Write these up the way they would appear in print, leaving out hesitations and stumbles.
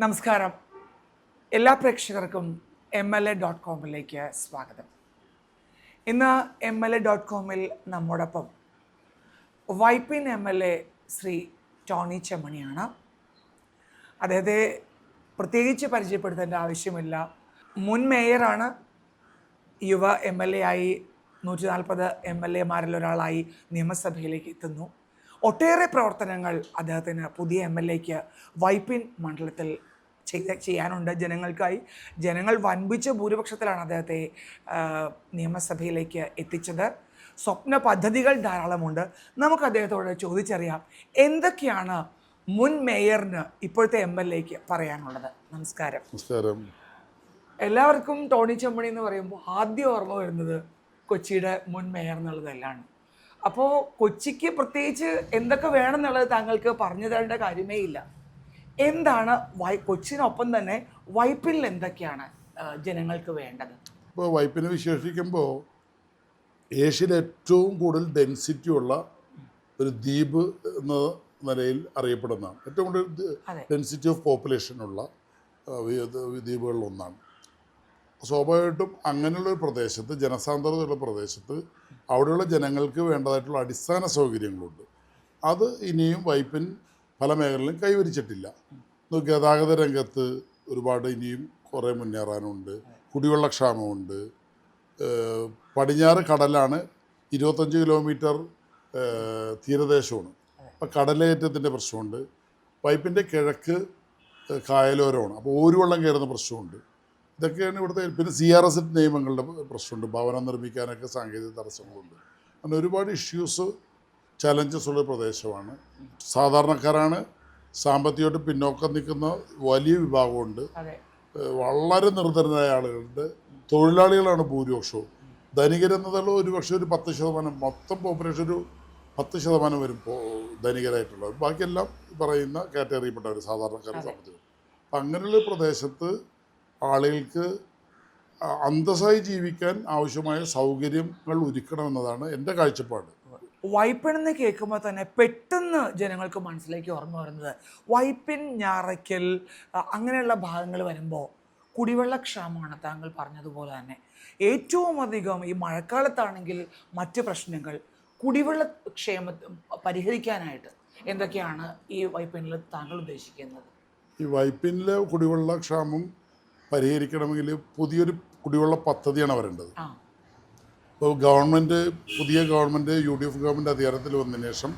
നമസ്കാരം. എല്ലാ പ്രേക്ഷകർക്കും MLA.com-ലേക്ക് സ്വാഗതം. ഇന്ന് MLA.com-ൽ നമ്മോടൊപ്പം വൈപ്പിൻ MLA ശ്രീ ടോണി ചെമ്മണിയാണ്. അദ്ദേഹത്തെ പ്രത്യേകിച്ച് പരിചയപ്പെടുത്തേണ്ട ആവശ്യമില്ല. മുൻ മേയറാണ്. യുവ MLA ആയി 140 MLA-മാരിൽ ഒരാളായി നിയമസഭയിലേക്ക് എത്തുന്നു. ഒട്ടേറെ പ്രവർത്തനങ്ങൾ അദ്ദേഹത്തിന് പുതിയ MLA-ക്ക് വൈപ്പിൻ മണ്ഡലത്തിൽ ചെയ്യാനുണ്ട്. ജനങ്ങൾക്കായി ജനങ്ങൾ വൻപിച്ച ഭൂരിപക്ഷത്തിലാണ് അദ്ദേഹത്തെ നിയമസഭയിലേക്ക് എത്തിച്ചത്. സ്വപ്ന പദ്ധതികൾ ധാരാളമുണ്ട്. നമുക്ക് അദ്ദേഹത്തോട് ചോദിച്ചറിയാം എന്തൊക്കെയാണ് മുൻ മേയറിന് ഇപ്പോഴത്തെ MLA-ക്ക് പറയാനുള്ളത്. നമസ്കാരം. നമസ്കാരം. എല്ലാവർക്കും ടോണി ചെമ്മണി എന്ന് പറയുമ്പോൾ ആദ്യം ഓർമ്മ വരുന്നത് കൊച്ചിയുടെ മുൻ മേയർ എന്നുള്ളതെല്ലാം. അപ്പോൾ കൊച്ചിക്ക് പ്രത്യേകിച്ച് എന്തൊക്കെ വേണമെന്നുള്ളത് താങ്കൾക്ക് പറഞ്ഞു തരേണ്ട കാര്യമേ ഇല്ല. എന്താണ് കൊച്ചിനൊപ്പം തന്നെ വൈപ്പിനിൽ എന്തൊക്കെയാണ് ജനങ്ങൾക്ക് വേണ്ടത്? ഇപ്പോൾ വൈപ്പിനെ വിശേഷിക്കുമ്പോൾ ഏഷ്യയിലെ ഏറ്റവും കൂടുതൽ ഡെൻസിറ്റി ഉള്ള ഒരു ദ്വീപ് എന്ന നിലയിൽ അറിയപ്പെടുന്നതാണ്. ഏറ്റവും കൂടുതൽ ഡെൻസിറ്റി ഓഫ് പോപ്പുലേഷനുള്ള ദ്വീപുകളിൽ ഒന്നാണ്. സ്വാഭാവികമായിട്ടും അങ്ങനെയുള്ളൊരു പ്രദേശത്ത്, ജനസാന്ദ്രതയുള്ള പ്രദേശത്ത് അവിടെയുള്ള ജനങ്ങൾക്ക് വേണ്ടതായിട്ടുള്ള അടിസ്ഥാന സൗകര്യങ്ങളുണ്ട്. അത് ഇനിയും വൈപ്പിൻ പല മേഖലകളിലും കൈവരിച്ചിട്ടില്ല. ഗതാഗത രംഗത്ത് ഒരുപാട് ഇനിയും കുറേ മുന്നേറാനുണ്ട്. കുടിവെള്ളക്ഷാമമുണ്ട്. പടിഞ്ഞാറ് കടലാണ്, 25 കിലോമീറ്റർ തീരദേശമാണ്. അപ്പം കടലേറ്റത്തിൻ്റെ പ്രശ്നമുണ്ട്. വൈപ്പിൻ്റെ കിഴക്ക് കായലോരമാണ്, അപ്പോൾ ഓരുവെള്ളം കയറുന്ന പ്രശ്നമുണ്ട്. ഇതൊക്കെയാണ് ഇവിടുത്തെ. പിന്നെ CRS നിയമങ്ങളുടെ പ്രശ്നമുണ്ട്. ഭവനം നിർമ്മിക്കാനൊക്കെ സാങ്കേതിക തടസ്സങ്ങളുണ്ട്. അങ്ങനെ ഒരുപാട് ഇഷ്യൂസ്, ചലഞ്ചസ് ഉള്ള പ്രദേശമാണ്. സാധാരണക്കാരാണ്, സാമ്പത്തികമായിട്ട് പിന്നോക്കം നിൽക്കുന്ന വലിയ വിഭാഗമുണ്ട്. വളരെ നിർധനരായ ആളുകളുണ്ട്. തൊഴിലാളികളാണ് ഭൂരിപക്ഷവും. ധനികരെന്നതുള്ള ഒരുപക്ഷെ ഒരു 10%, മൊത്തം പോപ്പുലേഷൻ ഒരു 10% വരും ധനികരായിട്ടുള്ളത്. ബാക്കിയെല്ലാം പറയുന്ന കാറ്റഗറിയിൽപ്പെട്ടവർ, സാധാരണക്കാർ, സാമ്പത്തികം. അപ്പം അങ്ങനെയുള്ള പ്രദേശത്ത് ആളുകൾക്ക് അന്തസ്സായി ജീവിക്കാൻ ആവശ്യമായ സൗകര്യങ്ങൾ ഒരുക്കണമെന്നതാണ് എൻ്റെ കാഴ്ചപ്പാട്. വൈപ്പിൻ എന്ന് കേൾക്കുമ്പോൾ തന്നെ പെട്ടെന്ന് ജനങ്ങൾക്ക് മനസ്സിലേക്ക് ഓർമ്മ വരുന്നത് വൈപ്പിൻ, ഞാറയ്ക്കൽ അങ്ങനെയുള്ള ഭാഗങ്ങൾ വരുമ്പോൾ കുടിവെള്ളക്ഷാമമാണ്. താങ്കൾ പറഞ്ഞതുപോലെ തന്നെ ഏറ്റവും അധികം ഈ മഴക്കാലത്താണെങ്കിൽ മറ്റ് പ്രശ്നങ്ങൾ, കുടിവെള്ളക്ഷേമ പരിഹരിക്കാനായിട്ട് എന്തൊക്കെയാണ് ഈ വൈപ്പിനിൽ താങ്കൾ ഉദ്ദേശിക്കുന്നത്? ഈ വൈപ്പിനിലെ കുടിവെള്ളക്ഷാമം പരിഹരിക്കണമെങ്കിൽ പുതിയൊരു കുടിവെള്ള പദ്ധതിയാണ് വരേണ്ടത്. ഇപ്പോൾ പുതിയ ഗവൺമെൻറ് UDF ഗവൺമെൻറ് അധികാരത്തിൽ വന്നതിന് ശേഷം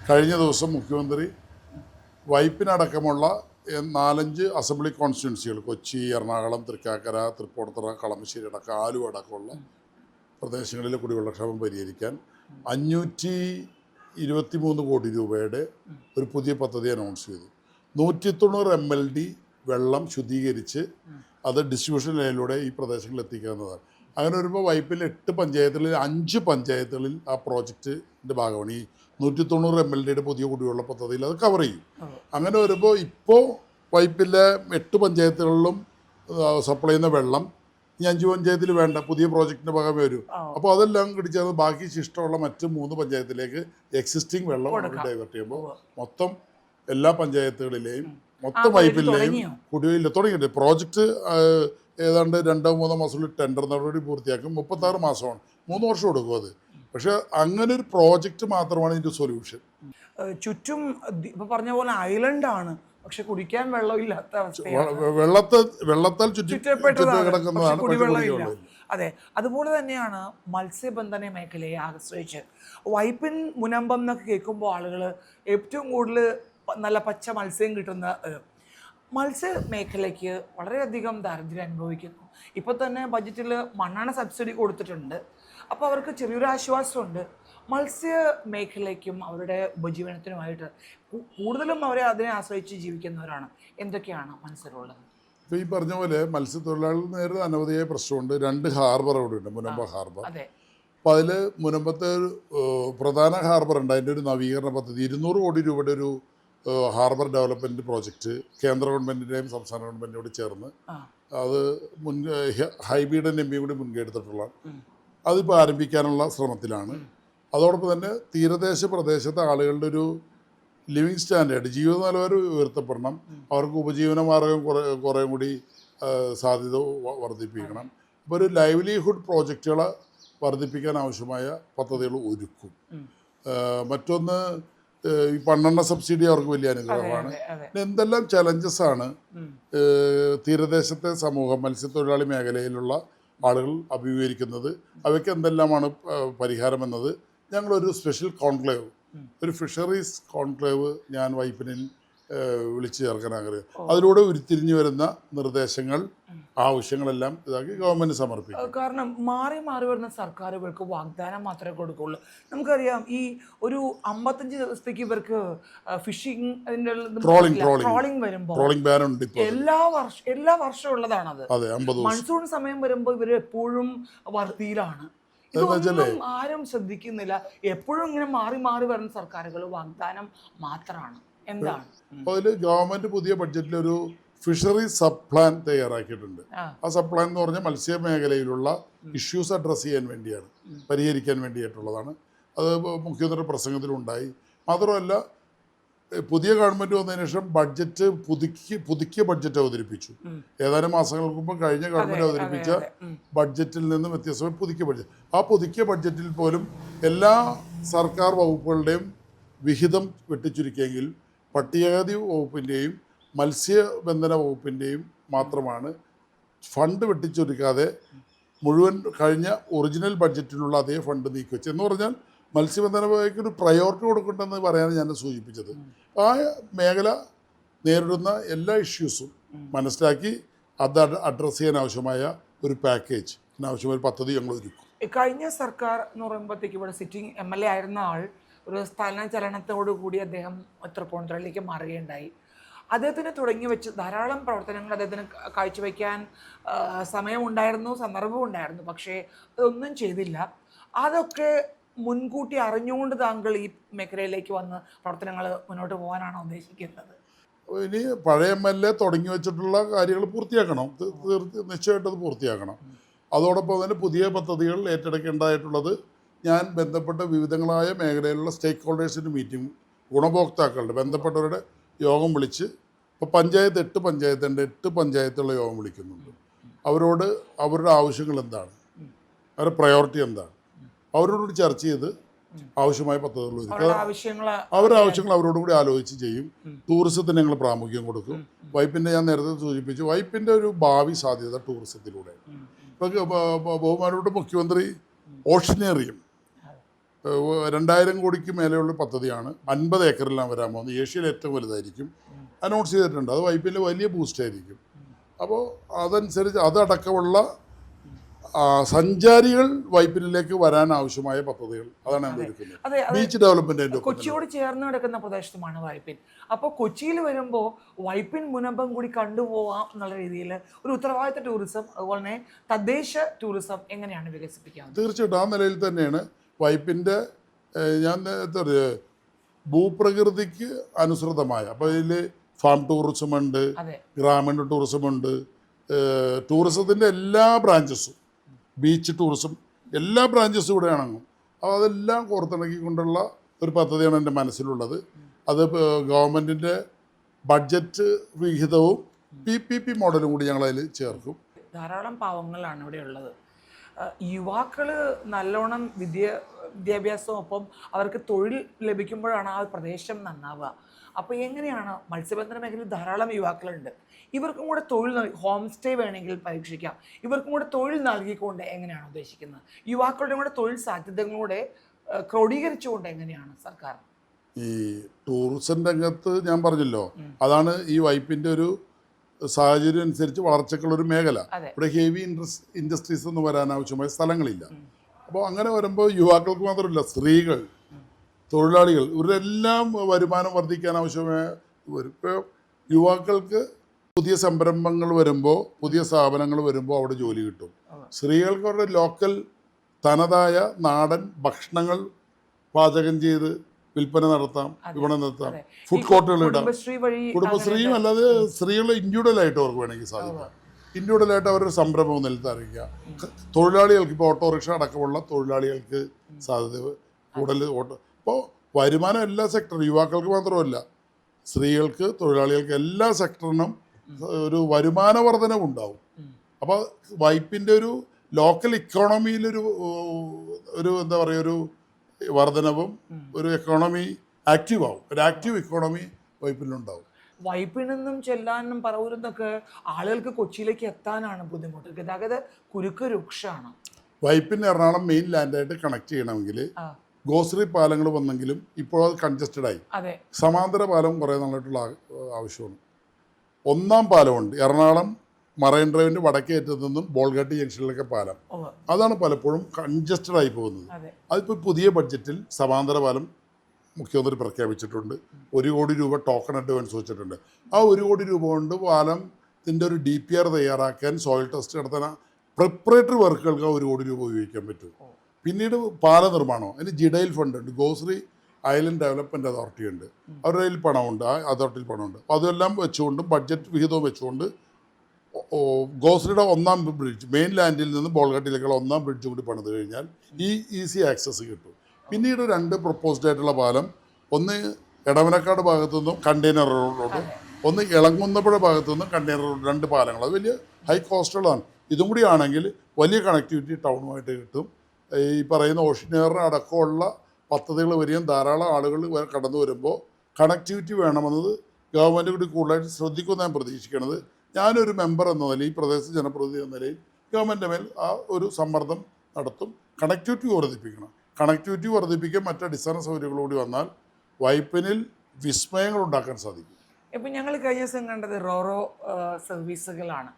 കഴിഞ്ഞ ദിവസം മുഖ്യമന്ത്രി വൈപ്പിനടക്കമുള്ള 4-5 അസംബ്ലി കോൺസ്റ്റിറ്റ്യുവൻസികൾ, കൊച്ചി, എറണാകുളം, തൃക്കാക്കര, തൃപ്പൂണിത്തുറ, കളമശ്ശേരി അടക്കം, ആലുവ അടക്കമുള്ള പ്രദേശങ്ങളിലെ കുടിവെള്ളക്ഷാമം പരിഹരിക്കാൻ 523 കോടി രൂപയുടെ ഒരു പുതിയ പദ്ധതി അനൗൺസ് ചെയ്തു. 190 MLD വെള്ളം ശുദ്ധീകരിച്ച് അത് ഡിസ്ട്രിബ്യൂഷൻ ലൈനിലൂടെ ഈ പ്രദേശങ്ങളിൽ എത്തിക്കുന്നതാണ്. അങ്ങനെ വരുമ്പോൾ വൈപ്പിൽ 8 പഞ്ചായത്തുകളിൽ 5 പഞ്ചായത്തുകളിൽ ആ പ്രോജക്റ്റിൻ്റെ ഭാഗമാണ് ഈ 190 MLD പുതിയ കുടിവെള്ള പദ്ധതിയിൽ അത് കവർ ചെയ്യും. അങ്ങനെ വരുമ്പോൾ ഇപ്പോൾ വൈപ്പിലെ 8 പഞ്ചായത്തുകളിലും സപ്ലൈ ചെയ്യുന്ന വെള്ളം ഈ 5 പഞ്ചായത്തിൽ വേണ്ട പുതിയ പ്രോജക്റ്റിൻ്റെ ഭാഗമേ വരും. അപ്പോൾ അതെല്ലാം കിടിച്ചത് ബാക്കി ശിഷ്ടമുള്ള മറ്റ് 3 പഞ്ചായത്തിലേക്ക് എക്സിസ്റ്റിംഗ് വെള്ളം ഡൈവേർട്ട് ചെയ്യുമ്പോൾ മൊത്തം എല്ലാ പഞ്ചായത്തുകളിലെയും മൊത്തം വൈപ്പിലെയും കുടിവെള്ളം തുടങ്ങിയിട്ട് പ്രോജക്റ്റ് ഏതാണ്ട് 2-3 മാസത്തിൽ ടെൻഡർ നടപടി പൂർത്തിയാക്കും. 36 മാസമാണ്, 3 വർഷം എടുക്കും അത്. പക്ഷെ അങ്ങനെ ഒരു പ്രോജക്റ്റ് മാത്രമാണ് ഇതിൻ്റെ സൊല്യൂഷൻ. ചുറ്റും ഇപ്പൊ പറഞ്ഞ പോലെ ഐലൻഡാണ്, പക്ഷെ കുടിക്കാൻ വെള്ളമില്ലാത്ത വെള്ളത്താൽ കിടക്കുന്നതാണ്. അതെ, അതുപോലെ തന്നെയാണ് മത്സ്യബന്ധന മേഖലയെ ആശ്രയിച്ച് വൈപ്പിൻ മുനമ്പം എന്നൊക്കെ കേൾക്കുമ്പോൾ ആളുകൾ ഏറ്റവും കൂടുതൽ നല്ല പച്ച മത്സ്യം കിട്ടുന്ന മത്സ്യ മേഖലയ്ക്ക് വളരെയധികം ദാരിദ്ര്യം അനുഭവിക്കുന്നു. ഇപ്പോൾ തന്നെ ബഡ്ജറ്റിൽ മണ്ണെണ്ണ സബ്സിഡി കൊടുത്തിട്ടുണ്ട്. അപ്പോൾ അവർക്ക് ചെറിയൊരു ആശ്വാസമുണ്ട്. മത്സ്യ മേഖലയ്ക്കും അവരുടെ ഉപജീവനത്തിനുമായിട്ട് കൂടുതലും അവരെ അതിനെ ആശ്രയിച്ച് ജീവിക്കുന്നവരാണ്. എന്തൊക്കെയാണ് മനസ്സിലുള്ളത്? ഇപ്പോൾ ഈ പറഞ്ഞ പോലെ മത്സ്യത്തൊഴിലാളികൾ നേരിടുന്ന അനവധിയായ പ്രശ്നമുണ്ട്. 2 ഹാർബർ അവിടെ ഉണ്ട്, മുനമ്പ ഹാർബർ. അപ്പോൾ അതിൽ മുനമ്പത്തെ ഒരു പ്രധാന ഹാർബർ ഉണ്ട്, അതിൻ്റെ ഒരു നവീകരണ പദ്ധതി 200 കോടി രൂപയുടെ ഒരു ഹാർബർ ഡെവലപ്മെൻറ്റ് പ്രോജക്റ്റ് കേന്ദ്ര ഗവൺമെൻറ്റിൻ്റെയും സംസ്ഥാന ഗവൺമെൻറ്റിനോട് ചേർന്ന് അത് ഹൈബീഡൻ MP കൂടി മുൻകൈ എടുത്തിട്ടുള്ളതാണ്. അതിപ്പോൾ ആരംഭിക്കാനുള്ള ശ്രമത്തിലാണ്. അതോടൊപ്പം തന്നെ തീരദേശ പ്രദേശത്തെ ആളുകളുടെ ഒരു ലിവിങ് സ്റ്റാൻഡേർഡ് ജീവിത നിലവാരം ഉയർത്തപ്പെടണം. അവർക്ക് ഉപജീവന മാർഗം കുറേ കൂടി സാധ്യത വർദ്ധിപ്പിക്കണം. ഇപ്പോൾ ഒരു ലൈവ്ലിഹുഡ് പ്രോജക്റ്റുകൾ വർദ്ധിപ്പിക്കാൻ ആവശ്യമായ പദ്ധതികൾ ഒരുക്കും. മറ്റൊന്ന് ഈ 12 സബ്സിഡി അവർക്ക് വലിയ അനുഗ്രഹമാണ്. എന്തെല്ലാം ചലഞ്ചസ് ആണ് തീരദേശത്തെ സമൂഹം മത്സ്യത്തൊഴിലാളി മേഖലയിലുള്ള ആളുകൾ അഭിമുഖീകരിക്കുന്നത്, അവയ്ക്ക് എന്തെല്ലാമാണ് പരിഹാരമെന്നത് ഞങ്ങളൊരു സ്പെഷ്യൽ കോൺക്ലേവ്, ഒരു ഫിഷറീസ് കോൺക്ലേവ് ഞാൻ വൈപ്പിനിൽ വിളിച്ചു ചേർക്കാൻ ആഗ്രഹിക്കും. അതിലൂടെ ഉരുത്തിരിഞ്ഞു വരുന്ന നിർദ്ദേശങ്ങൾ, ആവശ്യങ്ങളെല്ലാം ഇതാക്കി ഗവൺമെന്റ് സമർപ്പിക്കും. കാരണം മാറി മാറി വരുന്ന സർക്കാരുകൾക്ക് വാഗ്ദാനം മാത്രമേ കൊടുക്കുള്ളൂ. നമുക്കറിയാം ഈ ഒരു 55 ദിവസത്തേക്ക് ഇവർക്ക് ഫിഷിംഗ് ട്രോളിംഗ് വരുമ്പോൾ ട്രോളിംഗ് ബാൻ ഉണ്ട് എല്ലാ വർഷവും ഉള്ളതാണത്. അതെ, 50 മൺസൂൺ സമയം വരുമ്പോൾ ഇവർ എപ്പോഴും വറുതിയിലാണ്. ഇതൊന്നും ആരും ശ്രദ്ധിക്കുന്നില്ല. എപ്പോഴും ഇങ്ങനെ മാറി മാറി വരുന്ന സർക്കാരുകൾ വാഗ്ദാനം മാത്രമാണ്. എന്താണ് അതിൽ ഗവൺമെന്റ് പുതിയ ബഡ്ജറ്റിൽ ഒരു ഫിഷറി സബ് പ്ലാൻ തയ്യാറാക്കിയിട്ടുണ്ട്. ആ സബ് പ്ലാൻ എന്ന് പറഞ്ഞാൽ മത്സ്യ മേഖലയിലുള്ള ഇഷ്യൂസ് അഡ്രസ്സ് ചെയ്യാൻ വേണ്ടിയാണ്, പരിഹരിക്കാൻ വേണ്ടിയിട്ടുള്ളതാണ്. അത് മുഖ്യമന്ത്രിയുടെ പ്രസംഗത്തിലുണ്ടായി. മാത്രമല്ല പുതിയ ഗവൺമെന്റ് വന്നതിന് ശേഷം ബഡ്ജറ്റ് പുതുക്കിയ ബഡ്ജറ്റ് അവതരിപ്പിച്ചു. ഏതാനും മാസങ്ങൾക്ക് മുമ്പ് കഴിഞ്ഞ ഗവൺമെന്റ് അവതരിപ്പിച്ച ബഡ്ജറ്റിൽ നിന്നും വ്യത്യസ്തമായി പുതുക്കിയ ബഡ്ജറ്റ്. ആ പുതുക്കിയ ബഡ്ജറ്റിൽ പോലും എല്ലാ സർക്കാർ വകുപ്പുകളുടെയും വിഹിതം വെട്ടിച്ചുരുക്കിയെങ്കിൽ പട്ടികജാതി വകുപ്പിൻ്റെയും മത്സ്യബന്ധന വകുപ്പിൻ്റെയും മാത്രമാണ് ഫണ്ട് വെട്ടിച്ചുരുക്കാതെ മുഴുവൻ കഴിഞ്ഞ ഒറിജിനൽ ബഡ്ജറ്റിലുള്ള അതേ ഫണ്ട് നീക്കിവെച്ച്. എന്ന് പറഞ്ഞാൽ മത്സ്യബന്ധന വകുപ്പിന് ഒരു പ്രയോറിറ്റി കൊടുക്കണ്ടെന്ന് പറയാനാണ് ഞാൻ സൂചിപ്പിച്ചത്. ആ മേഖല നേരിടുന്ന എല്ലാ ഇഷ്യൂസും മനസ്സിലാക്കി അത് അഡ്രസ്സ് ചെയ്യാൻ ആവശ്യമായ ഒരു പാക്കേജ്, ആവശ്യമായ ഒരു പദ്ധതി ഞങ്ങൾ ഒരുക്കും. കഴിഞ്ഞ സർക്കാർ എന്ന് പറയുമ്പോഴത്തേക്ക് ഇവിടെ സിറ്റിംഗ് MLA ആയിരുന്ന ആൾ ഒരു സ്ഥാനചലനത്തോടു കൂടി അദ്ദേഹം തൃപ്പൂണിത്തുറയിലേക്ക് മാറുകയുണ്ടായി. അദ്ദേഹത്തിന് തുടങ്ങി വെച്ച് ധാരാളം പ്രവർത്തനങ്ങൾ അദ്ദേഹത്തിന് കാഴ്ചവെക്കാൻ സമയമുണ്ടായിരുന്നു, സന്ദർഭമുണ്ടായിരുന്നു. പക്ഷേ അതൊന്നും ചെയ്തില്ല. അതൊക്കെ മുൻകൂട്ടി അറിഞ്ഞുകൊണ്ട് താങ്കൾ ഈ മേഖലയിലേക്ക് വന്ന് പ്രവർത്തനങ്ങൾ മുന്നോട്ട് പോകാനാണോ ഉദ്ദേശിക്കുന്നത്? ഇനി പഴയ MLA തുടങ്ങി വെച്ചിട്ടുള്ള കാര്യങ്ങൾ പൂർത്തിയാക്കണം, നിശ്ചയമായിട്ട് അത് പൂർത്തിയാക്കണം. അതോടൊപ്പം തന്നെ പുതിയ പദ്ധതികൾ ഏറ്റെടുക്കേണ്ടതായിട്ടുള്ളത് ഞാൻ ബന്ധപ്പെട്ട വിവിധങ്ങളായ മേഖലയിലുള്ള സ്റ്റേക്ക് ഹോൾഡേഴ്സിൻ്റെ മീറ്റിംഗ്, ഗുണഭോക്താക്കളുടെ ബന്ധപ്പെട്ടവരുടെ യോഗം വിളിച്ച്, ഇപ്പോൾ പഞ്ചായത്ത് 8 പഞ്ചായത്തുണ്ട്, 8 പഞ്ചായത്തുള്ള യോഗം വിളിക്കുന്നുണ്ട്. അവരോട് അവരുടെ ആവശ്യങ്ങൾ എന്താണ്, അവരുടെ പ്രയോറിറ്റി എന്താണ്, അവരോട് ചർച്ച ചെയ്ത് ആവശ്യമായ പദ്ധതികൾ ഒരുക്കുക. അവരുടെ ആവശ്യങ്ങൾ അവരോട് കൂടി ആലോചിച്ച് ചെയ്യും. ടൂറിസത്തിന് ഞങ്ങൾ പ്രാമുഖ്യം കൊടുക്കും. വൈപ്പിൻ്റെ ഞാൻ നേരത്തെ സൂചിപ്പിച്ചു, വൈപ്പിൻ്റെ ഒരു ഭാവി സാധ്യത ടൂറിസത്തിലൂടെ. ഇപ്പോൾ ബഹുമാനപ്പെട്ട മുഖ്യമന്ത്രി ഓഷനേറിയം 2000 കോടിക്ക് മേലെയുള്ള പദ്ധതിയാണ്. 50 ഏക്കറിലാണ് വരാൻ പോകുന്നത്. ഏഷ്യയിൽ ഏറ്റവും വലുതായിരിക്കും. അനൗൺസ് ചെയ്തിട്ടുണ്ട്. അത് വൈപ്പിൻ്റെ വലിയ ബൂസ്റ്റായിരിക്കും. അപ്പോൾ അതനുസരിച്ച് അതടക്കമുള്ള സഞ്ചാരികൾ വൈപ്പിനിലേക്ക് വരാൻ ആവശ്യമായ പദ്ധതികൾ അതാണ് ഞാൻ എടുക്കുന്നത്. ബീച്ച് ഡെവലപ്മെന്റ് കൊച്ചിയോട് ചേർന്ന് കിടക്കുന്ന പ്രദേശത്തുമാണ് വൈപ്പിൻ. അപ്പോൾ കൊച്ചിയിൽ വരുമ്പോൾ വൈപ്പിൻ മുനമ്പം കൂടി കണ്ടുപോകാം എന്നുള്ള രീതിയിൽ ഒരു ഉത്തരവാദിത്ത ടൂറിസം, അതുപോലെ തന്നെ തദ്ദേശ ടൂറിസം എങ്ങനെയാണ് വികസിപ്പിക്കുക? തീർച്ചയായിട്ടും ആ നിലയിൽ തന്നെയാണ് വൈപ്പിൻ്റെ ഞാൻ ഭൂപ്രകൃതിക്ക് അനുസൃതമായ, അപ്പോൾ ഇതിൽ ഫാം ടൂറിസമുണ്ട്, ഗ്രാമീണ ടൂറിസമുണ്ട്, ടൂറിസത്തിൻ്റെ എല്ലാ ബ്രാഞ്ചസും, ബീച്ച് ടൂറിസം എല്ലാ ബ്രാഞ്ചസും ഇവിടെ ആണെന്നും. അപ്പോൾ അതെല്ലാം കോർത്തിണക്കിക്കൊണ്ടുള്ള ഒരു പദ്ധതിയാണ് എൻ്റെ മനസ്സിലുള്ളത്. അത് ഗവൺമെൻറ്റിൻ്റെ ബഡ്ജറ്റ് വിഹിതവും PPP മോഡലും കൂടി ഞങ്ങളതിൽ ചേർക്കും. ധാരാളം പാവങ്ങളാണ് ഇവിടെ ഉള്ളത്. യുവാക്കൾ നല്ലോണം വിദ്യാഭ്യാസവും ഒപ്പം അവർക്ക് തൊഴിൽ ലഭിക്കുമ്പോഴാണ് ആ പ്രദേശം നന്നാവുക. അപ്പോൾ എങ്ങനെയാണ് മത്സ്യബന്ധന മേഖലയിൽ ധാരാളം യുവാക്കളുണ്ട്, ഇവർക്കും കൂടെ തൊഴിൽ ഹോം സ്റ്റേ വേണമെങ്കിൽ പരീക്ഷിക്കാം, ഇവർക്കും കൂടെ തൊഴിൽ നൽകിക്കൊണ്ട് എങ്ങനെയാണ് ഉദ്ദേശിക്കുന്നത്? യുവാക്കളുടെ കൂടെ തൊഴിൽ സാധ്യതകളൂടെ ക്രോഡീകരിച്ചുകൊണ്ട് എങ്ങനെയാണ് സർക്കാർ? ഈ ടൂറിസം രംഗത്ത് ഞാൻ പറഞ്ഞല്ലോ, അതാണ് ഈ വൈപ്പിൻ്റെ ഒരു സാഹചര്യം അനുസരിച്ച് വളർച്ചക്കുള്ളൊരു മേഖല. ഇവിടെ ഹെവി ഇൻഡസ്ട്രീസ് ഒന്നും വരാൻ ആവശ്യമായ സ്ഥലങ്ങളില്ല. അപ്പോൾ അങ്ങനെ വരുമ്പോൾ യുവാക്കൾക്ക് മാത്രമല്ല, സ്ത്രീകൾ, തൊഴിലാളികൾ, ഇവരെല്ലാം വരുമാനം വർദ്ധിക്കാൻ ആവശ്യമായ വരും. ഇപ്പോൾ യുവാക്കൾക്ക് പുതിയ സംരംഭങ്ങൾ വരുമ്പോൾ, പുതിയ സ്ഥാപനങ്ങൾ വരുമ്പോൾ അവിടെ ജോലി കിട്ടും. സ്ത്രീകൾക്ക് അവരുടെ ലോക്കൽ തനതായ നാടൻ ഭക്ഷണങ്ങൾ പാചകം ചെയ്ത് വിൽപ്പന നടത്താം, വിപണനം നടത്താം, ഫുഡ് കോർട്ടുകൾ ഇടാം. കുടുംബശ്രീയും അല്ലാതെ സ്ത്രീകൾ ഇൻഡിവിജ്വലായിട്ട് അവർക്ക് വേണമെങ്കിൽ സാധിക്കാം. ഇൻഡിവിജ്വലായിട്ട് അവരൊരു സംരംഭം നിലനിർത്താറിക്കുക. തൊഴിലാളികൾക്ക് ഇപ്പോൾ ഓട്ടോറിക്ഷ അടക്കമുള്ള തൊഴിലാളികൾക്ക് സാധ്യത കൂടുതൽ. ഇപ്പോൾ വരുമാനം എല്ലാ സെക്ടറിലും, യുവാക്കൾക്ക് മാത്രമല്ല, സ്ത്രീകൾക്ക്, തൊഴിലാളികൾക്ക്, എല്ലാ സെക്ടറിനും ഒരു വരുമാന വർധനവ് ഉണ്ടാവും. അപ്പോൾ വൈപ്പിൻ്റെ ഒരു ലോക്കൽ ഇക്കോണമിയിലൊരു എന്താ പറയുക, ഒരു വർധനവും, ഒരു എക്കോണമി ആക്റ്റീവ് ആവും. ഒരു ആക്റ്റീവ് ഇക്കോണമി വൈപ്പിലുണ്ടാവും. വൈപ്പിൽ നിന്നും ചെല്ലാനും പറവൂരിൽ നിന്നൊക്കെ ആളുകൾക്ക് കൊച്ചിയിലേക്ക് എത്താനാണ് ബുദ്ധിമുട്ട്. ഗതാഗത കുരുക്ക് രൂക്ഷമാണ്. വൈപ്പിന് എറണാകുളം മെയിൻ ലാൻഡായിട്ട് കണക്ട് ചെയ്യണമെങ്കിൽ ഗോശ്രീ പാലങ്ങൾ വന്നെങ്കിലും ഇപ്പോൾ അത് കൺജസ്റ്റഡ് ആയി. സമാന്തര പാലം കുറേ നാളായിട്ടുള്ള ആവശ്യമാണ്. ഒന്നാം പാലമുണ്ട് എറണാകുളം മറൈൻ ഡ്രൈവിൻ്റെ വടക്കേ അറ്റത്തു നിന്നും ബോൾഗാട്ടി ജംഗ്ഷനിലൊക്കെ പാലം. അതാണ് പലപ്പോഴും കൺജസ്റ്റഡ് ആയി പോകുന്നത്. അതിപ്പോൾ പുതിയ ബഡ്ജറ്റിൽ സമാന്തര പാലം മുഖ്യമന്ത്രി പ്രഖ്യാപിച്ചിട്ടുണ്ട്. 1 കോടി രൂപ ടോക്കൺ അഡ്വാൻസ് വെച്ചിട്ടുണ്ട്. ആ 1 കോടി രൂപ കൊണ്ട് പാലത്തിൻ്റെ ഒരു DPR തയ്യാറാക്കാൻ, സോയിൽ ടെസ്റ്റ് നടത്താൻ, പ്രിപ്പറേറ്ററി വർക്കുകൾക്ക് 1 കോടി രൂപ ഉപയോഗിക്കാൻ പറ്റും. പിന്നീട് പാല നിർമ്മാണം, അതിന് ജിഡൈൽ ഫണ്ട് ഉണ്ട്, ഗോശ്രീ ഐലൻഡ് ഡെവലപ്മെൻറ്റ് അതോറിറ്റി ഉണ്ട്, അവരുടെ കയ്യിൽ പണമുണ്ട്, ആ അതോറിറ്റിയിൽ പണമുണ്ട്. അപ്പോൾ അതെല്ലാം വെച്ചുകൊണ്ട് ബഡ്ജറ്റ് വിഹിതവും വെച്ചുകൊണ്ട് ഗോശ്രീയുടെ 1ാം ബ്രിഡ്ജ്, മെയിൻ ലാൻഡിൽ നിന്ന് ബോൾഗാട്ടിയിലേക്കുള്ള 1ാം ബ്രിഡ്ജ് കൂടി പണിത് കഴിഞ്ഞാൽ ഈ ഈസി ആക്സസ് കിട്ടും. പിന്നീട് 2 പ്രപ്പോസ്ഡ് ആയിട്ടുള്ള പാലം, ഒന്ന് എടവനക്കാട് ഭാഗത്തു നിന്നും കണ്ടെയ്നർ റോഡിലോട്ട്, ഒന്ന് ഇളങ്ങുന്നപ്പുഴ ഭാഗത്തു നിന്നും കണ്ടെയ്നർ റോഡ്, 2 പാലങ്ങൾ. അത് വലിയ ഹൈ കോസ്റ്റുകളാണ്. ഇതും കൂടി ആണെങ്കിൽ വലിയ കണക്ടിവിറ്റി ടൗണുമായിട്ട് കിട്ടും. ഈ പറയുന്ന ഓഷ്യനെയർ അടക്കമുള്ള പദ്ധതികൾ വരികയും ധാരാളം ആളുകൾ കടന്നു വരുമ്പോൾ കണക്ടിവിറ്റി വേണമെന്നത് ഗവൺമെൻറ് കൂടി കൂടുതലായിട്ട് ശ്രദ്ധിക്കുമെന്ന് ഞാൻ പ്രതീക്ഷിക്കുന്നത്. ഞാനൊരു മെമ്പർ എന്ന നിലയിൽ, ഈ പ്രദേശത്ത് ജനപ്രതിനിധി എന്ന നിലയിൽ ഗവൺമെൻറ് മേൽ ആ ഒരു സമ്മർദ്ദം നടത്തും. കണക്ടിവിറ്റി വർദ്ധിപ്പിക്കണം. കണക്ടിവിറ്റി വർദ്ധിപ്പിക്കാൻ മറ്റ് അടിസ്ഥാന സൗകര്യങ്ങളോടി വന്നാൽ വൈപ്പിനിൽ വിസ്മയങ്ങൾ ഉണ്ടാക്കാൻ സാധിക്കും. ഇപ്പം ഞങ്ങൾ കഴിഞ്ഞ ദിവസം കണ്ടത് റോറോ സർവീസുകളാണ്.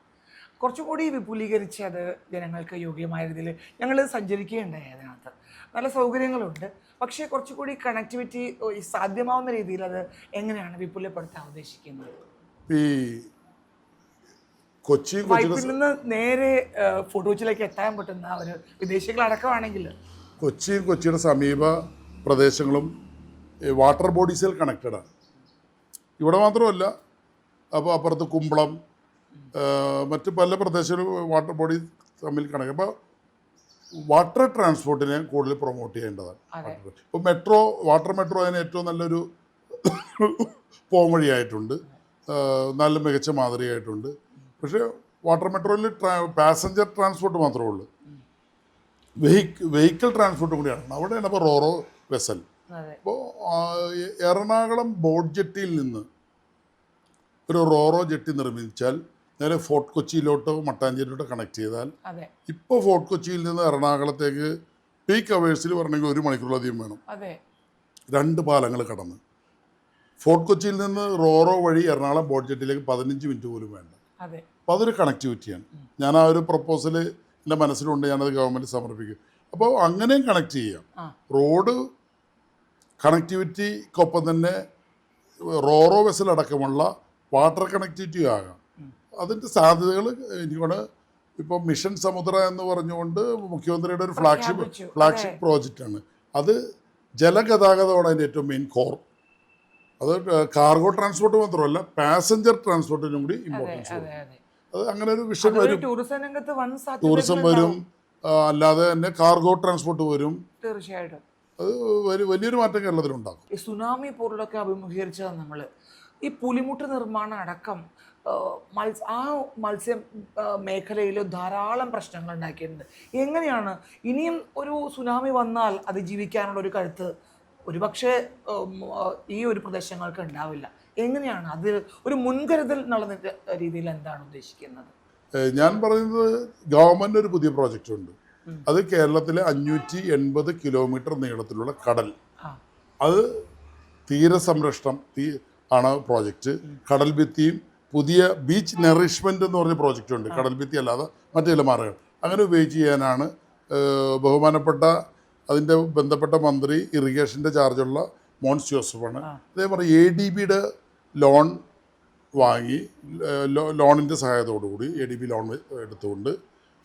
കുറച്ചുകൂടി വിപുലീകരിച്ച് അത് ജനങ്ങൾക്ക് യോഗ്യമായ രീതിയിൽ ഞങ്ങൾ സഞ്ചരിക്കുകയുണ്ടായി. അതിനകത്ത് നല്ല സൗകര്യങ്ങളുണ്ട്. പക്ഷേ കുറച്ചുകൂടി കണക്ടിവിറ്റി സാധ്യമാവുന്ന രീതിയിൽ അത് എങ്ങനെയാണ് വിപുലപ്പെടുത്താൻ ഉദ്ദേശിക്കുന്നത്? ഈ വൈപ്പിൽ നിന്ന് നേരെ ഫോർട്ട് കൊച്ചിയിലേക്ക് എത്താൻ പറ്റുന്ന ഒരു വിദേശികളടക്കമാണെങ്കിൽ കൊച്ചിയും കൊച്ചിയുടെ സമീപ പ്രദേശങ്ങളും വാട്ടർ ബോഡീസിൽ കണക്റ്റഡാണ്. ഇവിടെ മാത്രമല്ല, അപ്പോൾ അപ്പുറത്ത് കുമ്പളം, മറ്റ് പല പ്രദേശങ്ങളും വാട്ടർ ബോഡി തമ്മിൽ കണക്ട്. അപ്പോൾ വാട്ടർ ട്രാൻസ്പോർട്ടിനെ കൂടുതൽ പ്രൊമോട്ട് ചെയ്യേണ്ടതാണ്. ഇപ്പോൾ മെട്രോ, വാട്ടർ മെട്രോ അതിന് ഏറ്റവും നല്ലൊരു പോംവഴിയായിട്ടുണ്ട്, നല്ല മികച്ച മാതൃകയായിട്ടുണ്ട്. പക്ഷേ വാട്ടർ മെട്രോയിൽ പാസഞ്ചർ ട്രാൻസ്പോർട്ട് മാത്രമേ ഉള്ളൂ, വെഹിക്കിൾ ട്രാൻസ്പോർട്ടും കൂടിയാണ്. അവിടെയാണ് ഇപ്പോൾ റോറോ വെസൽ. അപ്പോൾ എറണാകുളം ബോട്ട് ജെട്ടിയിൽ നിന്ന് ഒരു റോറോ ജെട്ടി നിർമ്മിച്ചാൽ നേരെ ഫോർട്ട് കൊച്ചിയിലോട്ടോ മട്ടാഞ്ചേരിയിലോട്ടോ കണക്ട് ചെയ്താൽ, ഇപ്പോൾ ഫോർട്ട് കൊച്ചിയിൽ നിന്ന് എറണാകുളത്തേക്ക് പീക്ക് അവേഴ്സിൽ വരണമെങ്കിൽ 1 മണിക്കൂറിലധികം വേണം. 2 പാലങ്ങൾ കടന്ന് ഫോർട്ട് കൊച്ചിയിൽ നിന്ന് റോറോ വഴി എറണാകുളം ബോട്ട് ജെട്ടിയിലേക്ക് 15 മിനിറ്റ് പോലും വേണ്ട. അപ്പോൾ അതൊരു കണക്ടിവിറ്റിയാണ്. ഞാൻ ആ ഒരു പ്രപ്പോസൽ എൻ്റെ മനസ്സിലുണ്ട്, ഞാനത് ഗവൺമെൻറ് സമർപ്പിക്കും. അപ്പോൾ അങ്ങനെയും കണക്ട് ചെയ്യാം. റോഡ് കണക്ടിവിറ്റിക്കൊപ്പം തന്നെ റോറോ വെസൽ അടക്കമുള്ള വാട്ടർ കണക്ടിവിറ്റിയും ആകാം. അതിൻ്റെ സാധ്യതകൾ എനിക്കൊണ്ട് ഇപ്പോൾ മിഷൻ സമുദ്ര എന്ന് പറഞ്ഞുകൊണ്ട് മുഖ്യമന്ത്രിയുടെ ഒരു ഫ്ലാഗ്ഷിപ്പ് പ്രോജക്റ്റാണ്. അത് ജലഗതാഗതമാണ് അതിൻ്റെ ഏറ്റവും മെയിൻ കോർ. അത് കാർഗോ ട്രാൻസ്പോർട്ട് മാത്രമല്ല, പാസഞ്ചർ ട്രാൻസ്പോർട്ടിനും കൂടി ഇമ്പോർട്ടൻസ് കൊടുക്കും. അത് അങ്ങനെ ഒരു വിഷയം വരും. ടൂറിസം വരും, അല്ലാതെ തന്നെ കാർഗോ ട്രാൻസ്പോർട്ട് വരും. തീർച്ചയായിട്ടും അത് വലിയൊരു മാറ്റം കേരളത്തിലുണ്ടാകും. ഈ സുനാമി പോലുള്ളൊക്കെ അഭിമുഖീകരിച്ചത് നമ്മൾ ഈ പുലിമുട്ട് നിർമ്മാണം അടക്കം ആ മത്സ്യ മേഖലയിൽ ധാരാളം പ്രശ്നങ്ങൾ ഉണ്ടാക്കിയിട്ടുണ്ട്. എങ്ങനെയാണ് ഇനിയും ഒരു സുനാമി വന്നാൽ അതിജീവിക്കാനുള്ള ഒരു കരുത്ത് ഒരുപക്ഷെ ഈ ഒരു പ്രദേശങ്ങൾക്ക് ഉണ്ടാവില്ല? എങ്ങനെയാണ് അത് ഒരു മുൻകരുതൽ എന്നുള്ള രീതിയിൽ എന്താണ് ഉദ്ദേശിക്കുന്നത്? ഞാൻ പറയുന്നത്, ഗവൺമെൻറ് ഒരു പുതിയ പ്രോജക്റ്റ് ഉണ്ട്. അത് കേരളത്തിലെ 580 കിലോമീറ്റർ നീളത്തിലുള്ള കടൽ, അത് തീരസംരക്ഷണം ആണ് പ്രോജക്റ്റ്. കടൽ ഭിത്തിയും പുതിയ ബീച്ച് നറിഷ്മെൻ്റ് എന്ന് പറഞ്ഞ പ്രോജക്റ്റ് ഉണ്ട്. കടൽ ഭിത്തി അല്ലാതെ മറ്റു ചില മാർഗ്ഗങ്ങൾ അങ്ങനെ ഉപയോഗിച്ച് ചെയ്യാനാണ് ബഹുമാനപ്പെട്ട അതിൻ്റെ ബന്ധപ്പെട്ട മന്ത്രി, ഇറിഗേഷൻ്റെ ചാർജുള്ള മോൻസ് ജോസഫാണ്. അതേപോലെ ADBയുടെ ലോൺ വാങ്ങി, ലോണിൻ്റെ സഹായത്തോടുകൂടി ADB ലോൺ എടുത്തുകൊണ്ട്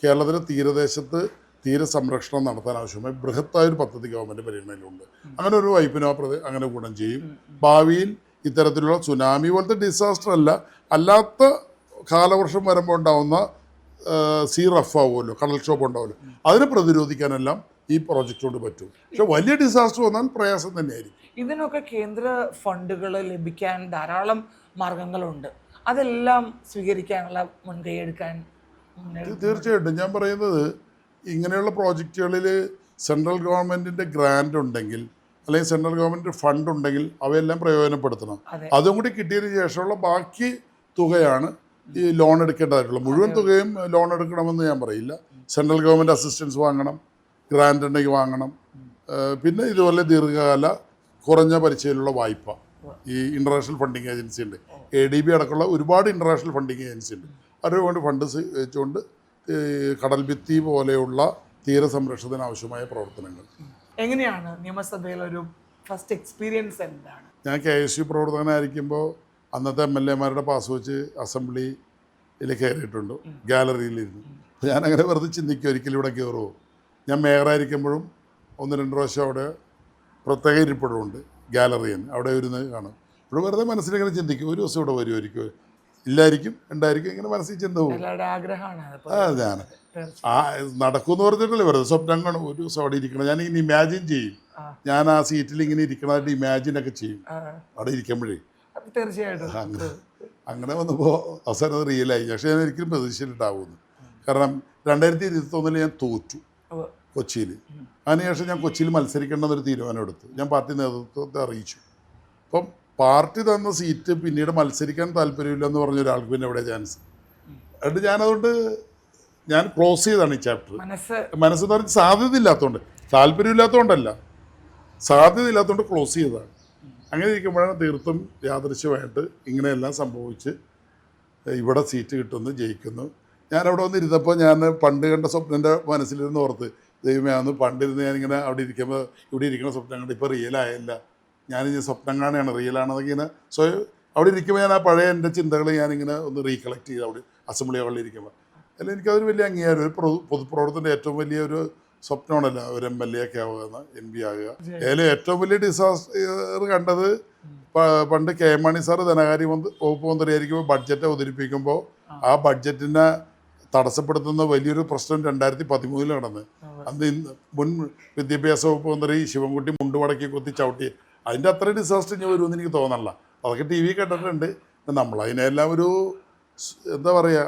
കേരളത്തിലെ തീരദേശത്ത് തീരസംരക്ഷണം നടത്താൻ ആവശ്യമായി ബൃഹത്തായൊരു പദ്ധതി ഗവൺമെൻറ് പരിഗണനയിലുണ്ട്. അങ്ങനെ ഒരു വൈപ്പിനോ അങ്ങനെ ഗുണം ചെയ്യും. ഭാവിയിൽ ഇത്തരത്തിലുള്ള സുനാമി പോലത്തെ ഡിസാസ്റ്റർ അല്ലാത്ത കാലവർഷം വരുമ്പോൾ ഉണ്ടാകുന്ന സീ റഫ് ആവുമല്ലോ, കടൽക്ഷോഭം ഉണ്ടാവുമല്ലോ, അതിനെ പ്രതിരോധിക്കാനെല്ലാം ഈ പ്രോജക്റ്റ് കൊണ്ട് പറ്റും. പക്ഷെ വലിയ ഡിസാസ്റ്റർ വന്നാൽ പ്രയാസം തന്നെയായിരിക്കും. ഇതിനൊക്കെ കേന്ദ്ര ഫണ്ടുകൾ ലഭിക്കാൻ ധാരാളം മാർഗങ്ങളുണ്ട്. അതെല്ലാം സ്വീകരിക്കാനുള്ള മുൻകൈ എടുക്കാൻ തീർച്ചയായിട്ടും ഞാൻ പറയുന്നത് ഇങ്ങനെയുള്ള പ്രോജക്റ്റുകളിൽ സെൻട്രൽ ഗവൺമെൻറ്റിൻ്റെ ഗ്രാൻഡ് ഉണ്ടെങ്കിൽ അല്ലെങ്കിൽ സെൻട്രൽ ഗവൺമെൻറ് ഫണ്ട് ഉണ്ടെങ്കിൽ അവയെല്ലാം പ്രയോജനപ്പെടുത്തണം. അതെ. അതും കൂടി കിട്ടിയതിന് ശേഷമുള്ള ബാക്കി തുകയാണ് ഈ ലോൺ എടുക്കേണ്ടതായിട്ടുള്ളത്. മുഴുവൻ തുകയും ലോൺ എടുക്കണമെന്ന് ഞാൻ പറയില്ല. സെൻട്രൽ ഗവൺമെൻറ് അസിസ്റ്റൻസ് വാങ്ങണം, ഗ്രാൻഡ് ഉണ്ടെങ്കിൽ വാങ്ങണം. പിന്നെ ഇതുപോലെ ദീർഘകാല കുറഞ്ഞ പലിശയിലുള്ള വായ്പ ഈ ഇൻ്റർനാഷണൽ ഫണ്ടിങ് ഏജൻസി ഉണ്ട്, ADB അടക്കമുള്ള ഒരുപാട് ഇൻ്റർനാഷണൽ ഫണ്ടിങ് ഏജൻസി ഉണ്ട്. അവർക്ക് വേണ്ടി ഫണ്ട് വെച്ചുകൊണ്ട് കടൽ ഭിത്തി പോലെയുള്ള തീരസംരക്ഷണത്തിന് ആവശ്യമായ പ്രവർത്തനങ്ങൾ. എങ്ങനെയാണ് നിയമസഭയിലൊരു ഫസ്റ്റ് എക്സ്പീരിയൻസ് എന്താണ്? ഞാൻ KSU പ്രവർത്തകനായിരിക്കുമ്പോൾ അന്നത്തെ MLA-മാരുടെ പാസ് വെച്ച് അസംബ്ലിയിൽ കയറിയിട്ടുണ്ട്, ഗാലറിയിലിരുന്നു. ഞാനങ്ങനെ വെറുതെ ചിന്തിക്കും ഒരിക്കലും ഇവിടെ കയറുമോ. ഞാൻ മേയറായിരിക്കുമ്പോഴും 1-2 പ്രാവശ്യം അവിടെ പ്രത്യേക ഇരിപ്പിടമുണ്ട് ഗാലറിയിൽ, അവിടെ ഇരുന്ന് കാണും. ഇവിടെ വെറുതെ മനസ്സിലിങ്ങനെ ചിന്തിക്കും ഒരു ദിവസം ഇവിടെ വരുമായിരിക്കും, ഇല്ലായിരിക്കും, ഉണ്ടായിരിക്കും, ഇങ്ങനെ മനസ്സിൽ ചിന്ത പോകും. ഞാൻ നടക്കുമെന്ന് പറഞ്ഞിട്ടല്ലേ വെറുതെ സ്വപ്നം കാണും ഒരു ദിവസം അവിടെ ഇരിക്കണം. ഞാൻ ഇങ്ങനെ ഇമാജിൻ ചെയ്യും, ഞാൻ ആ സീറ്റിൽ ഇങ്ങനെ ഇരിക്കണമായിട്ട് ഇമാജിനൊക്കെ ചെയ്യും അവിടെ ഇരിക്കുമ്പോഴേ. തീർച്ചയായിട്ടും അങ്ങനെ വന്നപ്പോൾ അവസാനം അത് റിയലായി. പക്ഷേ ഞാൻ ഒരിക്കലും പ്രതീക്ഷയിലുണ്ടാവുമെന്ന്. കാരണം 2021 ഞാൻ തോറ്റു കൊച്ചിയിൽ. അതിനുശേഷം ഞാൻ കൊച്ചിയിൽ മത്സരിക്കേണ്ടെന്നൊരു തീരുമാനം എടുത്തു. ഞാൻ പാർട്ടി നേതൃത്വത്തെ അറിയിച്ചു. അപ്പം പാർട്ടി തന്ന സീറ്റ് പിന്നീട് മത്സരിക്കാൻ താല്പര്യമില്ലെന്ന് പറഞ്ഞ ഒരാൾക്ക് പിന്നെ എവിടെ ചാൻസ്? എന്നിട്ട് ഞാനതുകൊണ്ട് ഞാൻ ക്ലോസ് ചെയ്താണ് ഈ ചാപ്റ്റർ. മനസ്സെന്ന് പറഞ്ഞാൽ സാധ്യത ഇല്ലാത്തതുകൊണ്ട്, താല്പര്യമില്ലാത്തതുകൊണ്ടല്ല, സാധ്യത ഇല്ലാത്തതുകൊണ്ട് ക്ലോസ് ചെയ്തതാണ്. അങ്ങനെ ഇരിക്കുമ്പോഴാണ് തീർത്തും യാദൃശ്യമായിട്ട് ഇങ്ങനെയെല്ലാം സംഭവിച്ച് ഇവിടെ സീറ്റ് കിട്ടുന്നു, ജയിക്കുന്നു. ഞാനവിടെ വന്നിരുന്നപ്പോൾ ഞാൻ പണ്ട് കണ്ട സ്വപ്നൻ്റെ മനസ്സിലിരുന്ന് ഓർത്ത്, ദൈവമേ അന്ന് പണ്ടിരുന്ന് ഞാനിങ്ങനെ അവിടെ ഇരിക്കുമ്പോൾ ഇവിടെ ഇരിക്കുന്ന സ്വപ്നം കണ്ട് ഇപ്പോൾ റിയലായല്ല, ഞാനിങ്ങനെ സ്വപ്നം കാണുകയാണ്, റിയലാണെന്നൊക്കെ ഇങ്ങനെ സ്വയം അവിടെ ഇരിക്കുമ്പോൾ ഞാൻ ആ പഴയ എൻ്റെ ചിന്തകൾ ഞാനിങ്ങനെ ഒന്ന് റീകളക്ട് ചെയ്ത് അവിടെ അസംബ്ലി ഹാളിൽ ഇരിക്കുമ്പോൾ അല്ല എനിക്കതൊരു വലിയ അംഗീകാരം. ഒരു പൊതുപ്രവർത്തനത്തിൻ്റെ ഏറ്റവും വലിയൊരു സ്വപ്നമാണല്ലോ ഒരു MLA ഒക്കെ ആവുക, MP ആകുക. അതിൽ ഏറ്റവും വലിയ ഡിസാസ്റ്റർ കണ്ടത് പണ്ട് K. മാണി സാറ് ധനകാര്യ വകുപ്പ് മന്ത്രിയായിരിക്കുമ്പോൾ ബഡ്ജറ്റ് അവതരിപ്പിക്കുമ്പോൾ ആ ബഡ്ജറ്റിനെ തടസ്സപ്പെടുത്തുന്ന വലിയൊരു പ്രശ്നം 2013 നടന്ന് അന്ന് മുൻ വിദ്യാഭ്യാസ വകുപ്പ് മന്ത്രി ശിവൻകുട്ടി മുണ്ടുമടക്കി കുത്തി ചവിട്ടി. അതിൻ്റെ അത്ര ഡിസാസ്റ്റർ ഞാൻ വരുമെന്ന് എനിക്ക് തോന്നണില്ല. അതൊക്കെ TV കണ്ടിട്ടുണ്ട്. നമ്മളതിനെല്ലാം ഒരു എന്താ പറയുക,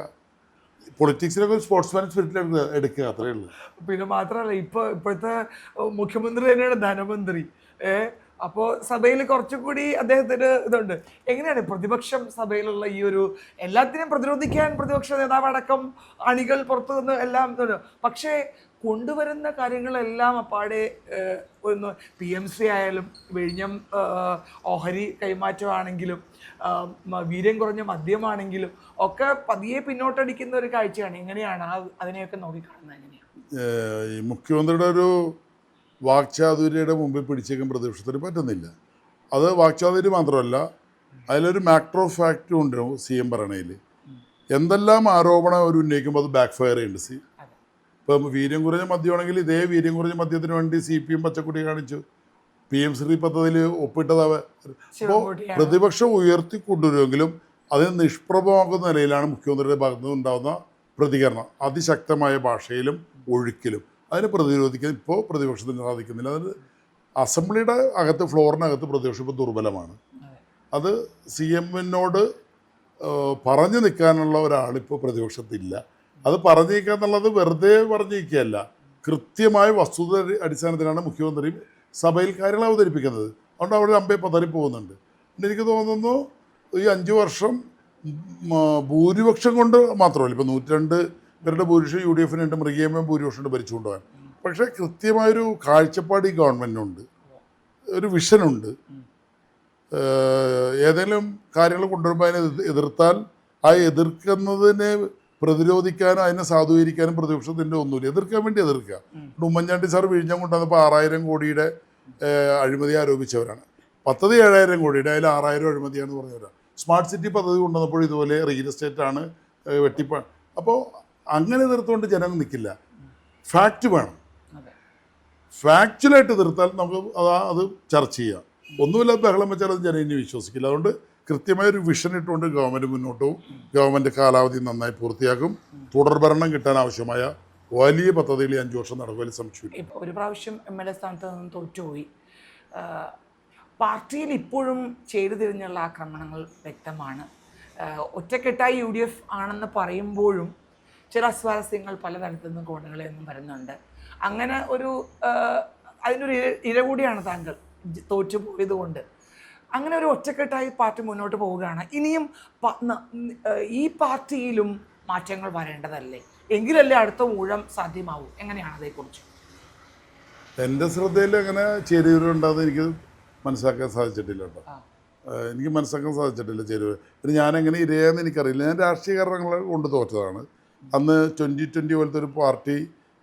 പൊളിറ്റിക്സിനൊക്കെ ഒരു സ്പോർട്സ്മാൻ സ്പിരിറ്റിൽ എടുക്കുക, അത്രയേ ഉള്ളൂ. പിന്നെ മാത്രമല്ല ഇപ്പോഴത്തെ മുഖ്യമന്ത്രി തന്നെയാണ് ധനമന്ത്രി. അപ്പോൾ സഭയിൽ കുറച്ചുകൂടി അദ്ദേഹത്തിന് ഇതുണ്ട്. എങ്ങനെയാണ് പ്രതിപക്ഷം സഭയിലുള്ള ഈ ഒരു എല്ലാത്തിനെയും പ്രതിരോധിക്കാൻ പ്രതിപക്ഷ നേതാവടക്കം അണികൾ പുറത്തു നിന്ന് എല്ലാം ഇതുണ്ട്. പക്ഷേ കൊണ്ടുവരുന്ന കാര്യങ്ങളെല്ലാം അപ്പാടെ ഒന്ന് PMC ആയാലും വിഴിഞ്ഞം ഓഹരി കൈമാറ്റമാണെങ്കിലും വീര്യം കുറഞ്ഞ മദ്യമാണെങ്കിലും ഒക്കെ പതിയെ പിന്നോട്ടടിക്കുന്ന ഒരു കാഴ്ചയാണ്. എങ്ങനെയാണ് അതിനെയൊക്കെ നോക്കിക്കാണുന്നത്? എങ്ങനെയാണ് ഈ മുഖ്യമന്ത്രിയുടെ ഒരു വാക്ചാതുര്യയുടെ മുമ്പിൽ പിടിച്ചേക്കാൻ പ്രതിപക്ഷത്തിന് പറ്റുന്നില്ല. അത് വാക്ചാതുര്യം മാത്രമല്ല, അതിലൊരു മാക്രോ ഫാക്റ്റും ഉണ്ട് CM പറയണതിൽ. എന്തെല്ലാം ആരോപണം അവർ ഉന്നയിക്കുമ്പോൾ അത് ബാക്ക് ഫയർ ചെയ്യുന്നുണ്ട്. ഇപ്പം വീര്യം കുറഞ്ഞ മദ്യമാണെങ്കിൽ ഇതേ വീര്യം കുറഞ്ഞ മദ്യത്തിന് വേണ്ടി CPM പച്ചക്കുടി കാണിച്ചു, PM ശ്രീ പദ്ധതിയിൽ ഒപ്പിട്ടത്. അപ്പോൾ പ്രതിപക്ഷം ഉയർത്തിക്കൊണ്ടുവരുമെങ്കിലും അതിന് നിഷ്പ്രഭമാക്കുന്ന നിലയിലാണ് മുഖ്യമന്ത്രിയുടെ ഭാഗത്തു നിന്നുണ്ടാകുന്ന പ്രതികരണം. അതിശക്തമായ ഭാഷയിലും ഒഴുക്കിലും അതിനെ പ്രതിരോധിക്കാൻ ഇപ്പോൾ പ്രതിപക്ഷത്തിന് സാധിക്കുന്നില്ല. അത് അസംബ്ലിയുടെ അകത്ത്, ഫ്ലോറിനകത്ത് പ്രതിപക്ഷം ഇപ്പോൾ ദുർബലമാണ്. അത് CM-നോട് പറഞ്ഞു നിൽക്കാനുള്ള ഒരാളിപ്പോൾ പ്രതിപക്ഷത്തില്ല. അത് പറഞ്ഞു നിൽക്കുക എന്നുള്ളത് വെറുതെ പറഞ്ഞു നിൽക്കുകയല്ല, കൃത്യമായ വസ്തുത അടിസ്ഥാനത്തിലാണ് മുഖ്യമന്ത്രി സഭയിൽ കാര്യങ്ങൾ അവതരിപ്പിക്കുന്നത്. അതുകൊണ്ട് അവിടെ അമ്പേ പതറി പോകുന്നുണ്ട്. പിന്നെ എനിക്ക് തോന്നുന്നു ഈ 5 വർഷം ഭൂരിപക്ഷം കൊണ്ട് മാത്രമല്ല, ഇപ്പോൾ 102 പേരുടെ ഭൂരിപക്ഷം UDF-നുണ്ട്, മൃഗീയമായ ഭൂരിപക്ഷം ഭരിച്ചുകൊണ്ടുപോകാൻ. പക്ഷേ കൃത്യമായൊരു കാഴ്ചപ്പാട് ഈ ഗവൺമെൻറ്റിനുണ്ട്, ഒരു വിഷനുണ്ട്. ഏതെങ്കിലും കാര്യങ്ങൾ കൊണ്ടുവരുമ്പോൾ അതിനെ എതിർത്താൽ ആ എതിർക്കുന്നതിനെ പ്രതിരോധിക്കാനും അതിനെ സാധൂകരിക്കാനും പ്രതിപക്ഷത്തിൻ്റെ ഒന്നുമില്ല. എതിർക്കാൻ വേണ്ടി എതിർക്കുക. ഉമ്മൻചാണ്ടി സാർ വിഴിഞ്ഞം കൊണ്ടുവന്നപ്പോൾ 6000 കോടിയുടെ അഴിമതി ആരോപിച്ചവരാണ്. പദ്ധതി 7000 കോടിയുടെ, അതിൽ 6000 അഴിമതിയാണെന്ന് പറഞ്ഞവരാണ്. സ്മാർട്ട് സിറ്റി പദ്ധതി കൊണ്ടുവന്നപ്പോൾ ഇതുപോലെ റിയൽ എസ്റ്റേറ്റാണ് വെട്ടിപ്പ. അപ്പോൾ അങ്ങനെ എതിർത്തുകൊണ്ട് ജനങ്ങൾ നിൽക്കില്ല. ഫാക്റ്റ് വേണം. ഫാക്ച്വലായിട്ട് എതിർത്താൽ നമുക്ക് അത് ചർച്ച ചെയ്യാം. ഒന്നുമില്ലാത്ത ബഹളം വെച്ചാൽ അത് ജനം ഇനി വിശ്വസിക്കില്ല. അതുകൊണ്ട് കൃത്യമായൊരു വിഷൻ ഇട്ടുകൊണ്ട് ഗവൺമെൻറ് മുന്നോട്ട് പോകും. ഗവൺമെൻറ് കാലാവധി നന്നായി പൂർത്തിയാക്കും. തുടർഭരണം കിട്ടാൻ ആവശ്യമായ വലിയ പദ്ധതികൾ 5 വർഷം നടക്കുവാൻ സംശയമില്ല. ഇപ്പോൾ ഒരു പ്രാവശ്യം MLA സ്ഥാനത്ത് നിന്ന് തോറ്റുപോയി. പാർട്ടിയിൽ ഇപ്പോഴും ചേരുതിരിഞ്ഞുള്ള ആക്രമണങ്ങൾ വ്യക്തമാണ്. ഒറ്റക്കെട്ടായി UDF ആണെന്ന് പറയുമ്പോഴും ചില അസ്വാരസ്യങ്ങൾ പലതരത്തിൽ നിന്നും കോണുകളിൽ നിന്നും വരുന്നുണ്ട്. അങ്ങനെ ഒരു അതിനൊരു ഇര കൂടിയാണ് താങ്കൾ തോറ്റുപോയത് കൊണ്ട്. അങ്ങനെ ഒരു ഒറ്റക്കെട്ടായി പാർട്ടി മുന്നോട്ട് പോവുകയാണ്. ഇനിയും ഈ പാർട്ടിയിലും മാറ്റങ്ങൾ വരേണ്ടതല്ലേ? എങ്കിലല്ലേ അടുത്ത ഊഴം സാധ്യമാവൂ. എങ്ങനെയാണ് അതേക്കുറിച്ച്? എൻ്റെ ശ്രദ്ധയിൽ അങ്ങനെ ചേരുവരുണ്ടാകുന്ന എനിക്ക് മനസ്സിലാക്കാൻ സാധിച്ചിട്ടില്ല കേട്ടോ. എനിക്ക് മനസ്സിലാക്കാൻ സാധിച്ചിട്ടില്ല ചേരുവ. പിന്നെ ഞാനെങ്ങനെ ഇരയാന്ന് എനിക്കറിയില്ല. ഞാൻ രാഷ്ട്രീയ കാരണങ്ങൾ കൊണ്ട് തോറ്റതാണ്. അന്ന് 2020 പോലത്തെ ഒരു പാർട്ടി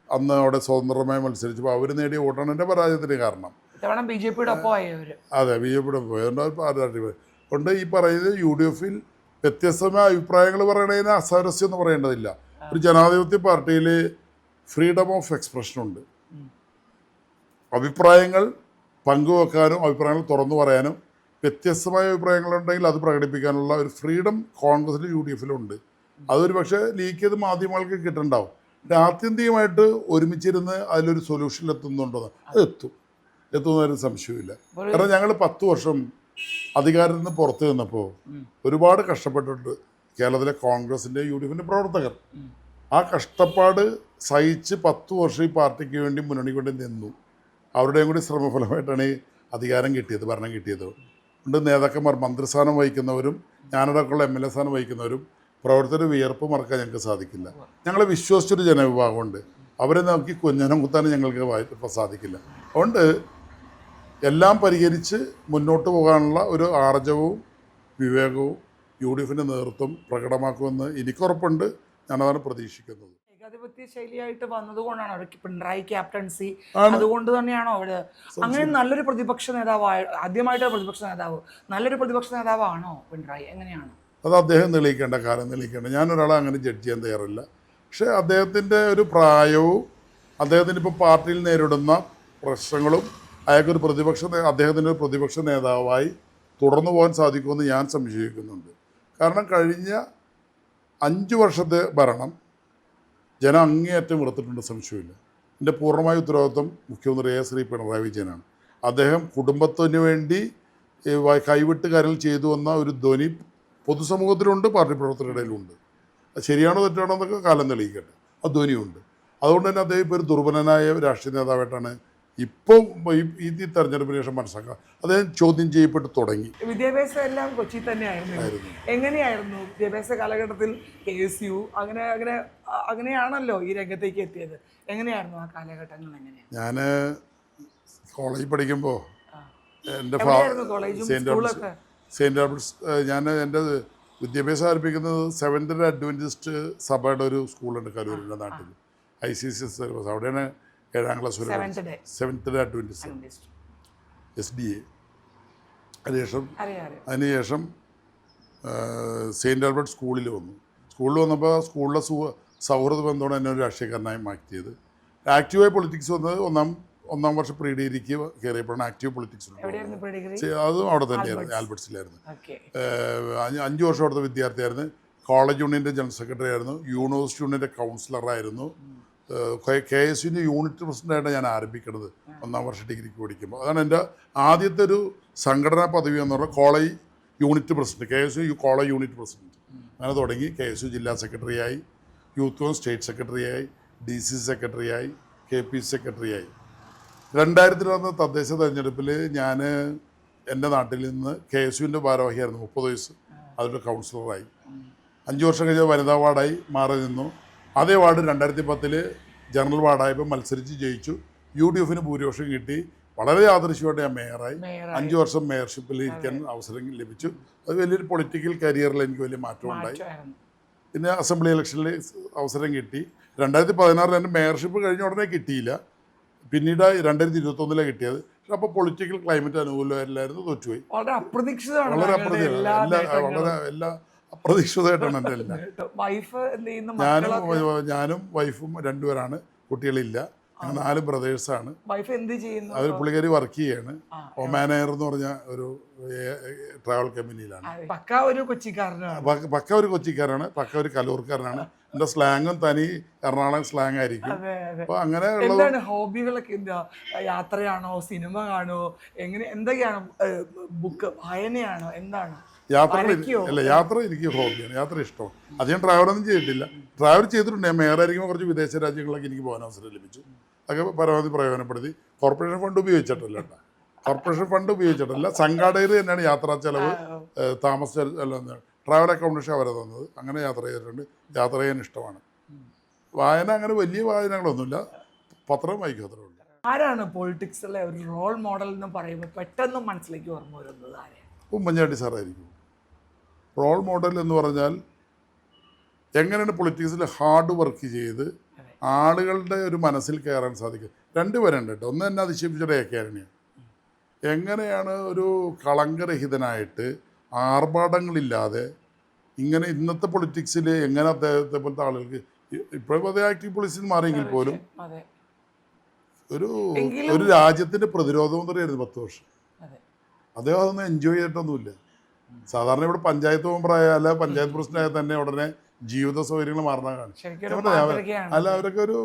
അന്ന് അവിടെ സ്വതന്ത്രമായി മത്സരിച്ചപ്പോൾ അവർ നേടിയ വോട്ടാണ് എൻ്റെ പരാജയത്തിന് കാരണം. BJPയുടെ ഒപ്പമായവർ. അതെ, BJPയുടെ പോയി. അതുകൊണ്ട് ഈ പറയുന്നത് UDF വ്യത്യസ്തമായ അഭിപ്രായങ്ങൾ പറയണതിന് അസാരസ്യം എന്ന് പറയേണ്ടതില്ല. ഒരു ജനാധിപത്യ പാർട്ടിയിൽ ഫ്രീഡം ഓഫ് എക്സ്പ്രഷനുണ്ട്. അഭിപ്രായങ്ങൾ പങ്കുവെക്കാനും അഭിപ്രായങ്ങൾ തുറന്നു പറയാനും വ്യത്യസ്തമായ അഭിപ്രായങ്ങളുണ്ടെങ്കിൽ അത് പ്രകടിപ്പിക്കാനുള്ള ഒരു ഫ്രീഡം കോൺഗ്രസിലും UDF ഉണ്ട്. അതൊരു പക്ഷേ ലീക്ക് ചെയ്ത് മാധ്യമങ്ങൾക്ക് കിട്ടുന്നുണ്ടാവും. ആത്യന്തികമായിട്ട് ഒരുമിച്ചിരുന്ന് അതിലൊരു സൊല്യൂഷനിൽ എത്തുന്നുണ്ടോ? അത് എത്തുന്നതിന് സംശയമില്ല. കാരണം ഞങ്ങൾ 10 വർഷം അധികാരത്തിൽ നിന്ന് പുറത്തു നിന്നപ്പോൾ ഒരുപാട് കഷ്ടപ്പെട്ടിട്ടുണ്ട് കേരളത്തിലെ കോൺഗ്രസിൻ്റെ UDFിൻ്റെ പ്രവർത്തകർ. ആ കഷ്ടപ്പാട് സഹിച്ച് 10 വർഷം ഈ പാർട്ടിക്ക് വേണ്ടി മുന്നണിക്ക് വേണ്ടി നിന്നു. അവരുടെയും കൂടി ശ്രമഫലമായിട്ടാണ് ഈ അധികാരം കിട്ടിയത്, ഭരണം കിട്ടിയത്. ഉണ്ട് നേതാക്കന്മാർ, മന്ത്രിസ്ഥാനം വഹിക്കുന്നവരും ഞാനടക്കമുള്ള MLA സ്ഥാനം വഹിക്കുന്നവരും പ്രവർത്തകർ വിയർപ്പ് മറക്കാൻ ഞങ്ങൾക്ക് സാധിക്കില്ല. ഞങ്ങളെ വിശ്വസിച്ചൊരു ജനവിഭാഗമുണ്ട്. അവരെ നോക്കി കുഞ്ഞനം കുത്താനും ഞങ്ങൾക്ക് സാധിക്കില്ല. അതുകൊണ്ട് എല്ലാം പരിഹരിച്ച് മുന്നോട്ട് പോകാനുള്ള ഒരു ആർജവവും വിവേകവും UDFിൻ്റെ നേതൃത്വം പ്രകടമാക്കുമെന്ന് എനിക്കുറപ്പുണ്ട്. ഞാനതാണ് പ്രതീക്ഷിക്കുന്നത്. ഏകാധിപത്യ ശൈലിയായിട്ട് വന്നതുകൊണ്ടാണ് അവർക്ക് പിണറായി ക്യാപ്റ്റൻസി, അതുകൊണ്ട് തന്നെയാണോ അവര് അങ്ങനെ നല്ലൊരു പ്രതിപക്ഷ നേതാവ്, ആദ്യമായിട്ടൊരു പ്രതിപക്ഷ നേതാവ്, നല്ലൊരു പ്രതിപക്ഷ നേതാവാണോ പിണറായി? എങ്ങനെയാണ് അത് അദ്ദേഹം തെളിയിക്കേണ്ട, കാലം തെളിയിക്കേണ്ട. ഞാനൊരാളെ അങ്ങനെ ജഡ്ജ് ചെയ്യാൻ തയ്യാറില്ല. പക്ഷേ അദ്ദേഹത്തിൻ്റെ ഒരു പ്രായവും അദ്ദേഹത്തിന് ഇപ്പോൾ പാർട്ടിയിൽ നേരിടുന്ന പ്രശ്നങ്ങളും അയാൾക്കൊരു അദ്ദേഹത്തിൻ്റെ ഒരു പ്രതിപക്ഷ നേതാവായി തുടർന്നു പോകാൻ സാധിക്കുമെന്ന് ഞാൻ സംശയിക്കുന്നുണ്ട്. കാരണം കഴിഞ്ഞ 5 വർഷത്തെ ഭരണം ജനം അങ്ങേയറ്റം വെറുത്തിട്ടുണ്ട്, സംശയമില്ല. എൻ്റെ പൂർണ്ണമായ ഉത്തരവാദിത്വം മുഖ്യമന്ത്രി ശ്രീ പിണറായി വിജയനാണ്. അദ്ദേഹം കുടുംബത്തിന് വേണ്ടി കൈവിട്ട് കാര്യങ്ങൾ ചെയ്തു വന്ന ഒരു ധ്വനി പൊതുസമൂഹത്തിലുണ്ട്, പാർട്ടി പ്രവർത്തകരുടെ ഇടയിലുണ്ട്. അത് ശരിയാണോ തെറ്റാണോ എന്നൊക്കെ കാലം തെളിയിക്കട്ടെ. ആ ധ്വനിയുണ്ട്. അതുകൊണ്ട് തന്നെ അദ്ദേഹം ഇപ്പോൾ ഒരു ദുർബലനായ രാഷ്ട്രീയ നേതാവായിട്ടാണ് ഇപ്പം ഈ തെരഞ്ഞെടുപ്പിന് ശേഷം മനസ്സിലാക്കുക. അദ്ദേഹം ചോദ്യം ചെയ്യപ്പെട്ട് തുടങ്ങി. വിദ്യാഭ്യാസം എല്ലാം കൊച്ചി തന്നെയായിരുന്നു. എങ്ങനെയായിരുന്നു വിദ്യാഭ്യാസ കാലഘട്ടത്തിൽ KSU അങ്ങനെയാണല്ലോ ഈ രംഗത്തേക്ക് എത്തിയത്? എങ്ങനെയായിരുന്നു ആ കാലഘട്ടങ്ങൾ? എങ്ങനെയാണ്? ഞാൻ കോളേജിൽ പഠിക്കുമ്പോൾ എൻ്റെ സെയിൻറ്റ് ആൽബർട്ട്സ് ഞാൻ എൻ്റെ വിദ്യാഭ്യാസം ആരംഭിക്കുന്നത് സെവൻത്ത് അഡ്വൻറ്റിസ്റ്റ് സഭയുടെ ഒരു സ്കൂളുണ്ട് കലൂരിൻ്റെ നാട്ടിൽ, ICCS സിലബസ്. അവിടെയാണ് 7ാം ക്ലാസ് വരെ സെവൻത്ത് അഡ്വൻറ്റിസ്റ്റ് SDA. അതിനുശേഷം സെയിൻറ്റ് ആൽബർട്ട് സ്കൂളിൽ വന്നു. സ്കൂളിൽ വന്നപ്പോൾ സ്കൂളിലെ സൗഹൃദ ബന്ധമാണ് എന്നെ ഒരു രാഷ്ട്രീയക്കാരനായി മാറ്റിയത്. ആക്റ്റീവായി പൊളിറ്റിക്സ് വന്നത് ഒന്നാം വർഷം പ്രീ ഡിഗ്രിക്ക് കയറിയപ്പോഴാണ് ആക്റ്റീവ് പൊളിറ്റിക്സ്. അതും അവിടെ തന്നെയായിരുന്നു, ആൽബർട്ട്സിലായിരുന്നു. 5 വർഷം അവിടുത്തെ വിദ്യാർത്ഥിയായിരുന്നു. കോളേജ് യൂണിയൻ്റെ ജനറൽ സെക്രട്ടറി ആയിരുന്നു. യൂണിവേഴ്സിറ്റി യൂണിയൻ്റെ കൗൺസിലറായിരുന്നു. KSUവിൻ്റെ യൂണിറ്റ് പ്രസിഡൻ്റായിട്ടാണ് ഞാൻ ആരംഭിക്കുന്നത് 1ാം വർഷം ഡിഗ്രിക്ക് പഠിക്കുമ്പോൾ. അതാണ് എൻ്റെ ആദ്യത്തെ ഒരു സംഘടനാ പദവി എന്ന് പറഞ്ഞാൽ college unit president, KSU college unit president. അങ്ങനെ തുടങ്ങി KSU ജില്ലാ സെക്രട്ടറിയായി, യൂത്ത് കോൺഗ്രസ് സ്റ്റേറ്റ് സെക്രട്ടറിയായി, DC സെക്രട്ടറിയായി, KPC സെക്രട്ടറിയായി. 2000 നടന്ന തദ്ദേശ തെരഞ്ഞെടുപ്പിൽ ഞാൻ എൻ്റെ നാട്ടിൽ നിന്ന് KSUവിൻ്റെ ഭാരവാഹിയായിരുന്നു. 30 വയസ്സ് അതിൻ്റെ കൗൺസിലറായി. 5 വർഷം കഴിഞ്ഞ വനിതാ വാർഡായി മാറി നിന്നു. അതേ വാർഡ് 2010 ജനറൽ വാർഡായപ്പോൾ മത്സരിച്ച് ജയിച്ചു. UDFിന് ഭൂരിപക്ഷം കിട്ടി. വളരെ യാദൃശ്യമായിട്ട് ഞാൻ മേയറായി. 5 വർഷം മേയർഷിപ്പിൽ ഇരിക്കാൻ അവസരം ലഭിച്ചു. അത് വലിയൊരു പൊളിറ്റിക്കൽ കരിയറിൽ എനിക്ക് വലിയ മാറ്റം ഉണ്ടായി. പിന്നെ അസംബ്ലി ഇലക്ഷനിൽ അവസരം കിട്ടി. 2016 എൻ്റെ മേയർഷിപ്പ് കഴിഞ്ഞ ഉടനെ കിട്ടിയില്ല. പിന്നീട് 2021 കിട്ടിയത്. പക്ഷെ അപ്പോൾ പൊളിറ്റിക്കൽ ക്ലൈമറ്റ് അനുകൂലമല്ലായിരുന്നു, തോറ്റുപോയി. വളരെ അപ്രതീക്ഷിതമായിട്ടാണ് എൻ്റെ എല്ലാം. ഞാനും വൈഫും 2 പേരാണ്. കുട്ടികളില്ല. 4 ബ്രദേഴ്സാണ്. അവർ പുള്ളിക്കാരി വർക്ക് ചെയ്യാണ്. ഒമാൻ എയർ എന്ന് പറഞ്ഞ ഒരു ട്രാവൽ കമ്പനിയിലാണ്. പക്ക ഒരു കൊച്ചിക്കാരനാണ്, പക്ക ഒരു കലൂർക്കാരനാണ്. എൻ്റെ സ്ലാങ്ങും തനി എറണാകുളം സ്ലാങ് ആയിരിക്കും. അതെ അതെ. അപ്പോൾ അങ്ങനെയുള്ള എന്താണ് ഹോബികളൊക്കെ? എന്താ, യാത്രയാണോ, സിനിമ കാണോ, എങ്ങനെ, എന്തൊക്കെയാണ്? ബുക്ക് വായനയാണോ, എന്താണ്? യാത്ര വരയ്ക്കോ? അല്ല, യാത്ര എനിക്ക് ഹോബിയാണ്, യാത്ര ഇഷ്ടമാണ്. അധികം ട്രാവലൊന്നും ചെയ്തിട്ടില്ല. ട്രാവൽ ചെയ്തിട്ടുണ്ട്. ഞാൻ മേയറായിരിക്കുമ്പോൾ കുറച്ച് വിദേശ രാജ്യങ്ങളിലൊക്കെ എനിക്ക് പോകാൻ അവസരം ലഭിച്ചു. അതൊക്കെ പരമാവധി പ്രയോജനപ്പെടുത്തി. കോർപ്പറേഷൻ ഫണ്ട് ഉപയോഗിച്ചിട്ടില്ല കേട്ടോ. കോർപ്പറേഷൻ ഫണ്ട് ഉപയോഗിച്ചിട്ടില്ല. സംഘാടകർ തന്നെയാണ് യാത്രാ ചെലവ്, താമസ ട്രാവൽ അക്കോമഡേഷൻ അവരെ തന്നത്. അങ്ങനെ യാത്ര ചെയ്തിട്ടുണ്ട്. യാത്ര ചെയ്യാൻ ഇഷ്ടമാണ്. വായന അങ്ങനെ വലിയ വായനകളൊന്നുമില്ല, പത്രം വായിക്കും, അത്രേ ഉള്ളൂ. ആരാണ് പൊളിറ്റിക്സിലെ ഒരു റോൾ മോഡൽ എന്ന് പറയുമ്പോൾ പെട്ടെന്ന് മനസ്സിലേക്ക് ഓർമ്മ വരുന്നത് ആരെയാണ്? ഉമ്മൻചാണ്ടി സാറായിരിക്കും റോൾ മോഡൽ എന്ന് പറഞ്ഞാൽ. എങ്ങനെയാണ് പൊളിറ്റിക്സിൽ ഹാർഡ് വർക്ക് ചെയ്ത് ആളുകളുടെ ഒരു മനസ്സിൽ കയറാൻ സാധിക്കും. രണ്ടുപേരുണ്ട് കേട്ടോ. ഒന്ന് തന്നെ അതിശയിപ്പിച്ചത് ഏക്കാരനെയാണ്. എങ്ങനെയാണ് ഒരു കളങ്കരഹിതനായിട്ട് ആർഭാടങ്ങളില്ലാതെ ഇങ്ങനെ ഇന്നത്തെ പൊളിറ്റിക്സിൽ എങ്ങനെ അദ്ദേഹത്തെ പോലത്തെ ആളുകൾക്ക്, ഇപ്പോഴും അതേ ആക്റ്റീവ് പൊളിറ്റിക്സിൽ മാറിയെങ്കിൽ പോലും ഒരു രാജ്യത്തിൻ്റെ പ്രതിരോധം തന്നെയായിരുന്നു 10 വർഷം. അദ്ദേഹം അതൊന്നും എൻജോയ് ചെയ്തിട്ടൊന്നുമില്ല. സാധാരണ ഇവിടെ പഞ്ചായത്ത് മെമ്പറായാൽ അല്ല പഞ്ചായത്ത് പ്രസിഡന്റായാൽ തന്നെ ഉടനെ ജീവിത സൗകര്യങ്ങൾ മാറുന്ന കാണും. അല്ല, അവരൊക്കെ ഒരു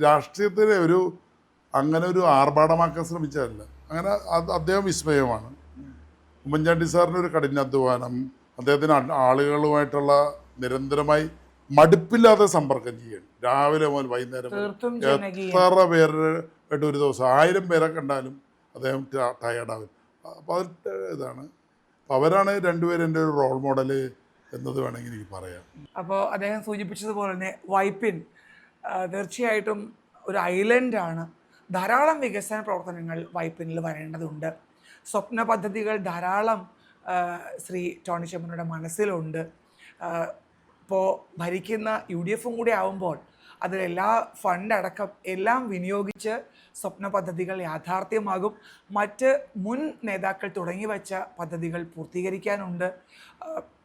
രാഷ്ട്രീയത്തിലെ ഒരു അങ്ങനെ ഒരു ആർഭാടമാക്കാൻ ശ്രമിച്ചതല്ല. അങ്ങനെ അദ്ദേഹം വിസ്മയമാണ്. ഉമ്മൻചാണ്ടി സാറിൻ്റെ ഒരു കഠിനാധ്വാനം, അദ്ദേഹത്തിന് ആളുകളുമായിട്ടുള്ള നിരന്തരമായി മടുപ്പില്ലാതെ സമ്പർക്കം ചെയ്യണം. രാവിലെ മുതൽ വൈകുന്നേരം എത്ര പേരായിട്ട് ഒരു ദിവസം 1000 പേരെ കണ്ടാലും അദ്ദേഹം ടയേർഡാകും. അപ്പോൾ അത് ഇതാണ്. അപ്പോൾ അവരാണ് രണ്ടുപേരും എൻ്റെ ഒരു റോൾ മോഡൽ എന്നത് വേണമെങ്കിൽ എനിക്ക് പറയാം. അപ്പോൾ അദ്ദേഹം സൂചിപ്പിച്ചതുപോലെ തന്നെ വൈപ്പിൻ തീർച്ചയായിട്ടും ഒരു ഐലൻഡാണ്. ധാരാളം വികസന പ്രവർത്തനങ്ങൾ വൈപ്പിനിൽ വരേണ്ടതുണ്ട്. സ്വപ്ന പദ്ധതികൾ ധാരാളം ശ്രീ ടോണി ചെമ്മണ്ണയുടെ മനസ്സിലുണ്ട്. ഇപ്പോൾ ഭരിക്കുന്ന UDF കൂടി ആവുമ്പോൾ അതിലെല്ലാ ഫണ്ട് അടക്കം എല്ലാം വിനിയോഗിച്ച് സ്വപ്ന പദ്ധതികൾ യാഥാർത്ഥ്യമാകും. മറ്റ് മുൻ നേതാക്കൾ തുടങ്ങി വച്ച പദ്ധതികൾ പൂർത്തീകരിക്കാനുണ്ട്.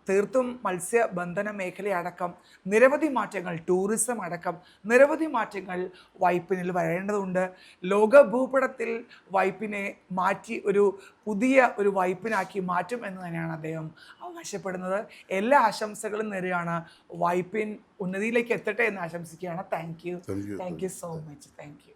തീർത്തും മത്സ്യബന്ധന മേഖലയടക്കം നിരവധി മാറ്റങ്ങൾ, ടൂറിസം അടക്കം നിരവധി മാറ്റങ്ങൾ വൈപ്പിനിൽ വരേണ്ടതുണ്ട്. ലോക ഭൂപടത്തിൽ വൈപ്പിനെ മാറ്റി ഒരു പുതിയ ഒരു വൈപ്പിനാക്കി മാറ്റും എന്ന് തന്നെയാണ് അദ്ദേഹം അവകാശപ്പെടുന്നത്. എല്ലാ ആശംസകളും നേരുകയാണ്. വൈപ്പിൻ ഉന്നതിയിലേക്ക് എത്തട്ടെ എന്ന് ആശംസിക്കുകയാണ്. Thank you so much. Thank you.